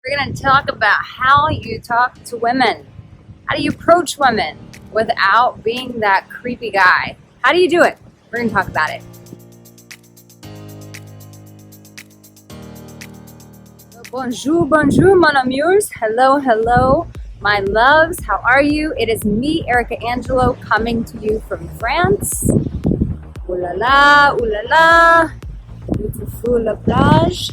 We're going to talk about how you talk to women. How do you approach women without being that creepy guy? How do you do it? We're going to talk about it. Bonjour, bonjour, mon amours. Hello, hello, my loves. How are you? It is me, Arica Angelo, coming to you from France. Ooh la la, ooh la la. Beautiful la plage.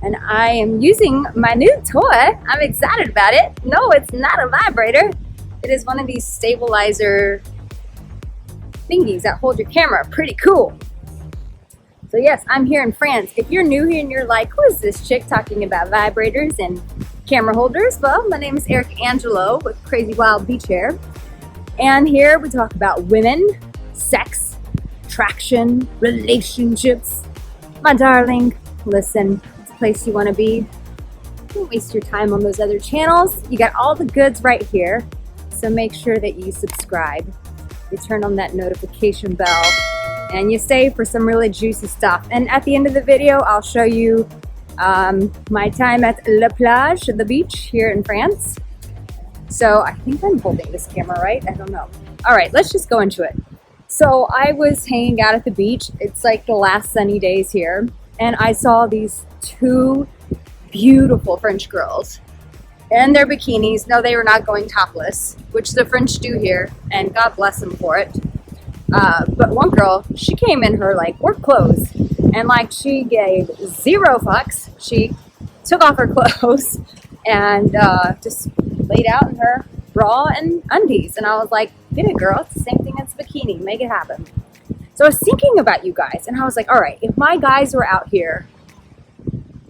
And I am using my new toy. I'm excited about it. No, it's not a vibrator. It is one of these stabilizer thingies that hold your camera. Pretty cool. So yes, I'm here in France. If you're new here and you're like, who is this chick talking about vibrators and camera holders? Well, my name is Arica Angelo with Crazy Wild Beach Hair. And here we talk about women, sex, attraction, relationships. My darling, listen, it's a place you want to be. Don't waste your time on those other channels. You got all the goods right here. So make sure that you subscribe. You turn on that notification bell. And you stay for some really juicy stuff. And at the end of the video, I'll show you my time at La Plage, the beach here in France. So I think I'm holding this camera, right? I don't know. All right, let's just go into it. So I was hanging out at the beach. It's like the last sunny days here. And I saw these two beautiful French girls in their bikinis. No, they were not going topless, which the French do here. And God bless them for it. But one girl, she came in her like work clothes and like she gave zero fucks. She took off her clothes and just laid out in her bra and undies. And I was like, get it, girl. It's the same thing as a bikini. Make it happen. So I was thinking about you guys and I was like, all right, if my guys were out here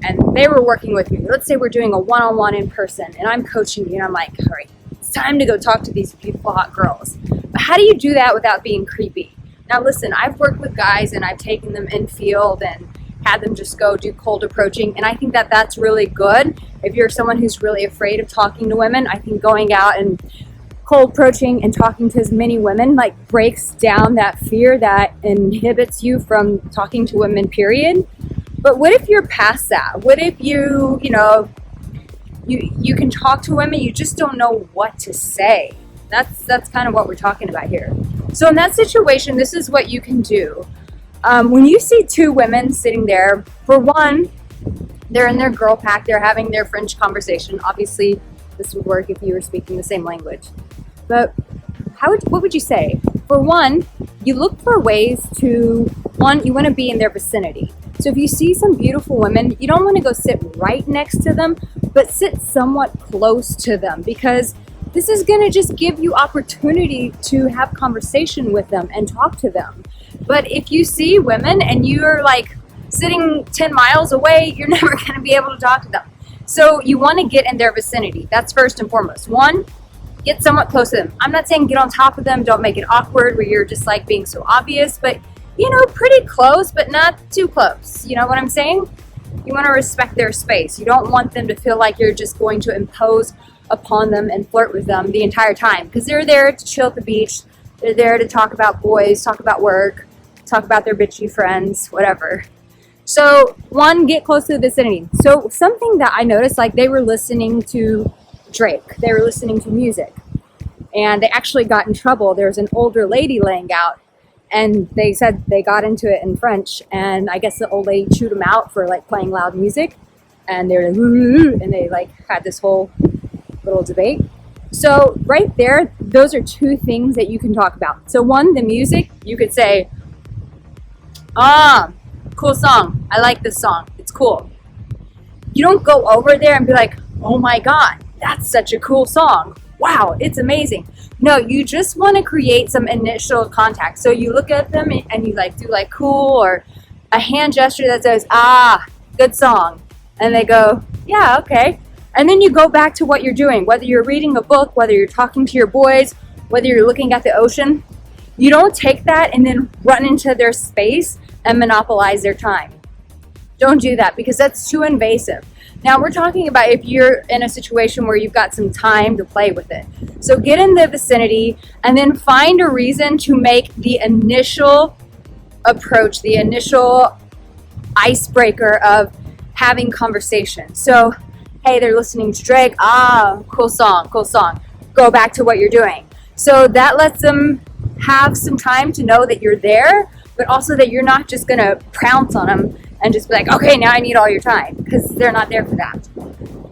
and they were working with me, let's say we're doing a one-on-one in person and I'm coaching you and I'm like, all right, it's time to go talk to these beautiful hot girls. But how do you do that without being creepy? Now listen, I've worked with guys and I've taken them in field and had them just go do cold approaching. And I think that that's really good. If you're someone who's really afraid of talking to women, I think going out and cold approaching and talking to as many women like breaks down that fear that inhibits you from talking to women, period. But what if you're past that? What if you can talk to women, you just don't know what to say? That's kind of what we're talking about here. So in that situation, this is what you can do. When you see two women sitting there, for one, they're in their girl pack, they're having their French conversation. Obviously, this would work if you were speaking the same language. But what would you say? For one, you look for ways to, you want to be in their vicinity. So if you see some beautiful women, you don't want to go sit right next to them, but sit somewhat close to them because this is going to just give you opportunity to have conversation with them and talk to them. But if you see women and you're like sitting 10 miles away, you're never going to be able to talk to them. So you want to get in their vicinity. That's first and foremost. One, get somewhat close to them. I'm not saying get on top of them. Don't make it awkward where you're just like being so obvious, but pretty close, but not too close. You know what I'm saying? You want to respect their space. You don't want them to feel like you're just going to impose upon them and flirt with them the entire time because they're there to chill at the beach. They're there to talk about boys, talk about work, talk about their bitchy friends, whatever. So one, get close to the vicinity. So something that I noticed, like they were listening to Drake. They were listening to music and they actually got in trouble. There was an older lady laying out and they said they got into it in French and I guess the old lady chewed them out for like playing loud music and they were like, and they like had this whole little debate. So right there, those are two things that you can talk about. So one, the music, you could say, cool song. I like this song. It's cool. You don't go over there and be like, oh my God, that's such a cool song. Wow, it's amazing. No, you just want to create some initial contact. So you look at them and you like do like cool or a hand gesture that says, good song. And they go, yeah, okay. And then you go back to what you're doing, whether you're reading a book, whether you're talking to your boys, whether you're looking at the ocean. You don't take that and then run into their space and monopolize their time. Don't do that because that's too invasive. Now we're talking about if you're in a situation where you've got some time to play with it. So get in the vicinity and then find a reason to make the initial approach, the initial icebreaker of having conversation. So hey, they're listening to Drake. Cool song, cool song. Go back to what you're doing. So that lets them have some time to know that you're there, but also that you're not just gonna pounce on them and just be like, okay, now I need all your time, because they're not there for that.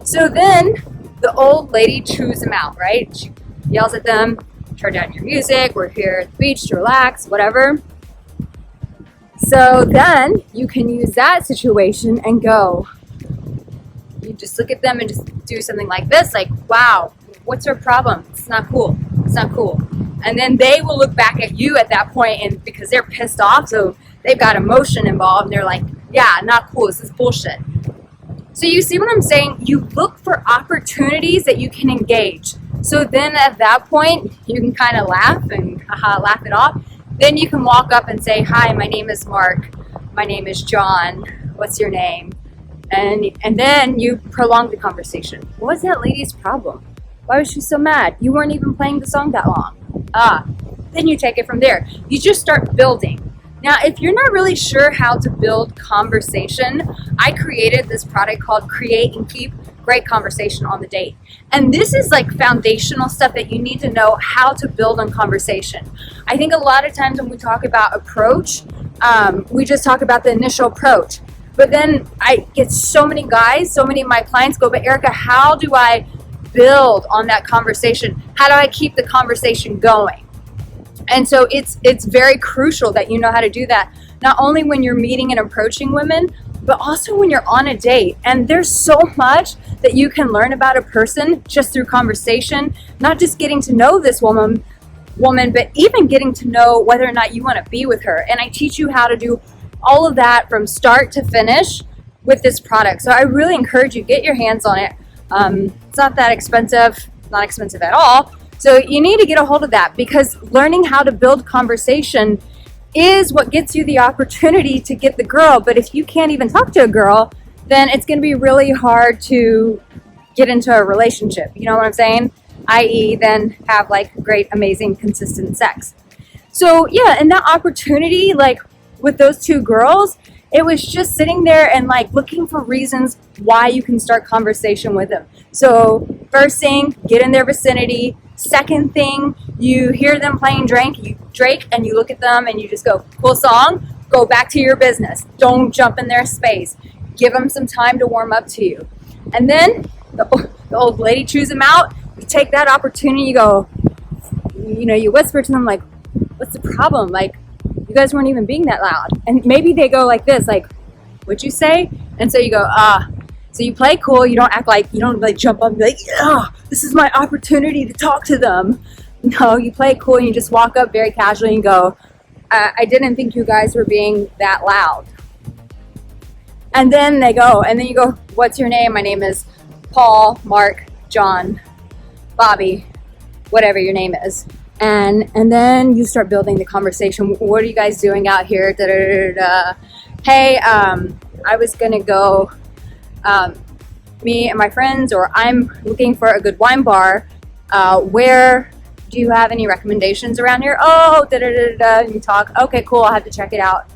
So then the old lady chews them out, right? She yells at them, turn down your music, we're here at the beach to relax, whatever. So then you can use that situation and go, you just look at them and just do something like this, like, wow, what's her problem? It's not cool. It's not cool. And then they will look back at you at that point, and because they're pissed off, so they've got emotion involved, and they're like, yeah, not cool. This is bullshit. So you see what I'm saying? You look for opportunities that you can engage. So then at that point, you can kind of laugh and laugh it off. Then you can walk up and say, hi, my name is Mark. My name is John. What's your name? And then you prolong the conversation. What was that lady's problem? Why was she so mad? You weren't even playing the song that long. Then you take it from there. You just start building. Now, if you're not really sure how to build conversation, I created this product called Create and Keep Great Conversation on the Date. And this is like foundational stuff that you need to know how to build on conversation. I think a lot of times when we talk about approach, we just talk about the initial approach. But then I get so many guys, so many of my clients go, but Arica, how do I build on that conversation? How do I keep the conversation going? And so it's very crucial that you know how to do that, not only when you're meeting and approaching women, but also when you're on a date. And there's so much that you can learn about a person just through conversation, not just getting to know this woman, but even getting to know whether or not you want to be with her. And I teach you how to do all of that from start to finish with this product. So I really encourage you, get your hands on it. It's not that expensive, not expensive at all. So you need to get a hold of that, because learning how to build conversation is what gets you the opportunity to get the girl. But if you can't even talk to a girl, then it's going to be really hard to get into a relationship. You know what I'm saying? I.e. then have like great, amazing, consistent sex. So yeah, and that opportunity, like with those two girls, it was just sitting there and like looking for reasons why you can start conversation with them. So first thing, get in their vicinity. Second thing, you hear them playing Drake, and you look at them and you just go, cool song, go back to your business. Don't jump in their space. Give them some time to warm up to you. And then the old lady chews them out. You take that opportunity, you go, you whisper to them like, what's the problem? Like, you guys weren't even being that loud. And maybe they go like this, like, what'd you say? And so you go, So you play cool. You don't act like, you don't like jump up and be like, yeah, this is my opportunity to talk to them. No, you play cool and you just walk up very casually and go, I didn't think you guys were being that loud. And then they go, and then you go, what's your name? My name is Paul, Mark, John, Bobby, whatever your name is. And then you start building the conversation. What are you guys doing out here? Da, da, da, da. Hey, I was gonna go, me and my friends, or I'm looking for a good wine bar. Where do you have any recommendations around here? Oh, da, da, da, da. You talk, okay, cool, I'll have to check it out.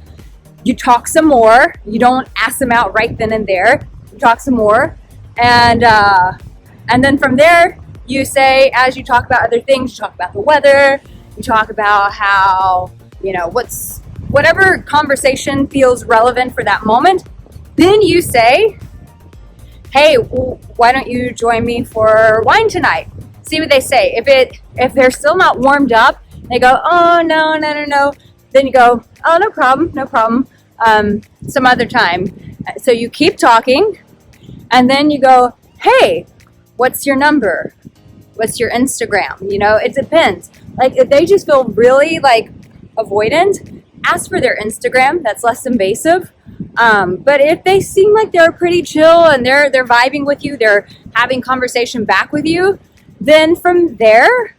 You talk some more. You don't ask them out right then and there. You talk some more. And then from there, you say, as you talk about other things, you talk about the weather, you talk about how, whatever conversation feels relevant for that moment. Then you say, hey, why don't you join me for wine tonight? See what they say. If they're still not warmed up, they go, oh, no. Then you go, oh, no problem. Some other time. So you keep talking, and then you go, hey, what's your number? What's your Instagram? It depends. Like, if they just feel really like avoidant, ask for their Instagram. That's less invasive. But if they seem like they're pretty chill and they're vibing with you, they're having conversation back with you, then from there,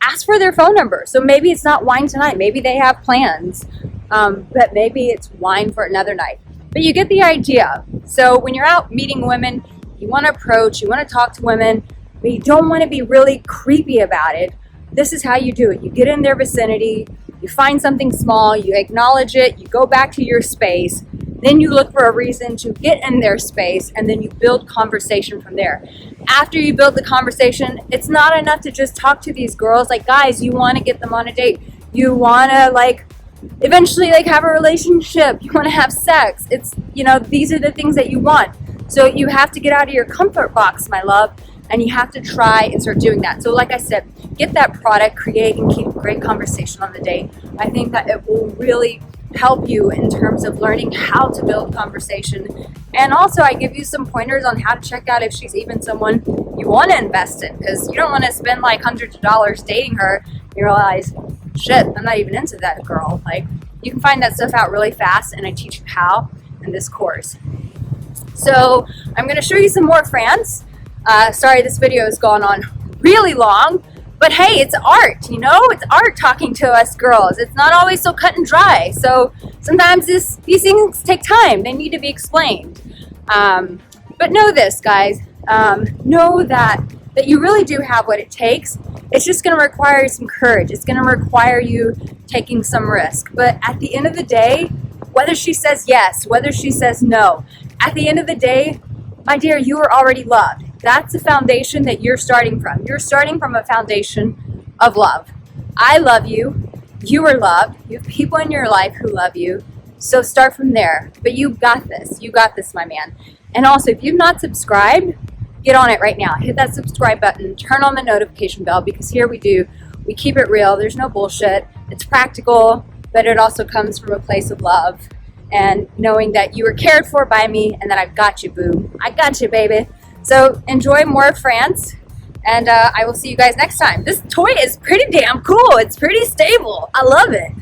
ask for their phone number. So maybe it's not wine tonight. Maybe they have plans, but maybe it's wine for another night. But you get the idea. So when you're out meeting women, you want to approach, you want to talk to women, but you don't want to be really creepy about it. This is how you do it. You get in their vicinity, you find something small, you acknowledge it, you go back to your space, Then you look for a reason to get in their space, and then you build conversation from there. After you build the conversation, it's not enough to just talk to these girls. Like, guys, you want to get them on a date. You want to, like, eventually, like, have a relationship. You want to have sex. It's, you know, these are the things that you want. So you have to get out of your comfort box, my love, and you have to try and start doing that. So like I said, get that product, create and keep a great conversation on the date. I think that it will really help you in terms of learning how to build conversation. And also I give you some pointers on how to check out if she's even someone you want to invest in, because you don't want to spend like hundreds of dollars dating her and you realize, shit, I'm not even into that girl. Like, you can find that stuff out really fast, and I teach you how in this course. So I'm going to show you some more France. Sorry, this video has gone on really long, but hey, it's art, you know? It's art talking to us girls. It's not always so cut and dry. So sometimes these things take time. They need to be explained. But know this, guys. Know that you really do have what it takes. It's just going to require some courage. It's going to require you taking some risk. But at the end of the day, whether she says yes, whether she says no, at the end of the day, my dear, you are already loved. That's the foundation that you're starting from. You're starting from a foundation of love. I love you. You are loved. You have people in your life who love you. So start from there. But you got this. You got this, my man. And also, if you've not subscribed, get on it right now. Hit that subscribe button. Turn on the notification bell, because here we keep it real. There's no bullshit. It's practical, but it also comes from a place of love and knowing that you were cared for by me and that I've got you, boo. I got you, baby. So enjoy more of France, and I will see you guys next time. This toy is pretty damn cool. It's pretty stable. I love it.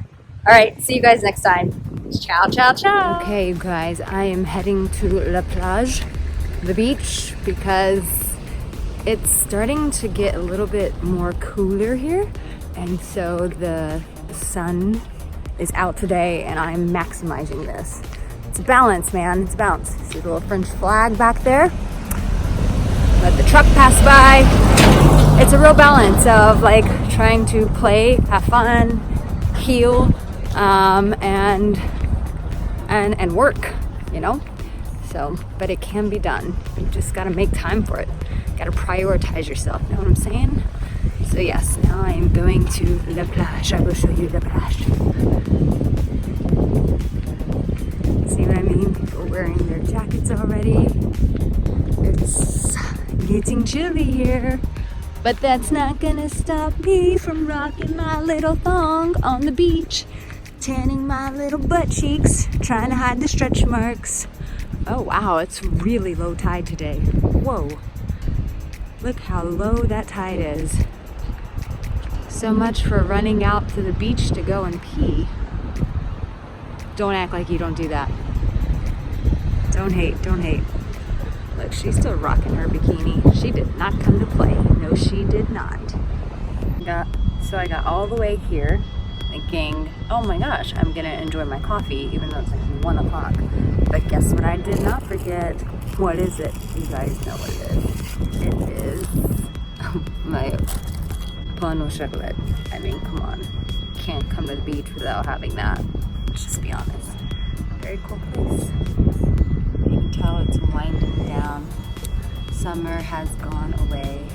All right, see you guys next time. Ciao, ciao, ciao. Okay, you guys, I am heading to La Plage, the beach, because it's starting to get a little bit more cooler here, and so the sun is out today, and I'm maximizing this. It's a balance, man. It's a balance. See the little French flag back there? Let the truck pass by. It's a real balance of like trying to play, have fun, heal, and work, you know? So, but it can be done. You just gotta make time for it. Gotta prioritize yourself, know what I'm saying? So yes, now I am going to La Plage. I will show you La Plage. See what I mean? People wearing their jackets already. It's getting chilly here, but that's not gonna stop me from rocking my little thong on the beach, tanning my little butt cheeks, trying to hide the stretch marks. Oh wow, it's really low tide today. Whoa, look how low that tide is. So much for running out to the beach to go and pee. Don't act like you don't do that. Don't hate, don't hate. Look, she's still rocking her bikini. She did not come to play. No, she did not. So I got all the way here thinking, oh my gosh, I'm gonna enjoy my coffee even though it's like 1 o'clock. But guess what I did not forget? What is it? You guys know what it is. It is my pain au chocolat. I mean, come on. Can't come to the beach without having that. Let's just be honest. Very cool place. You can tell it's winding down. Summer has gone away.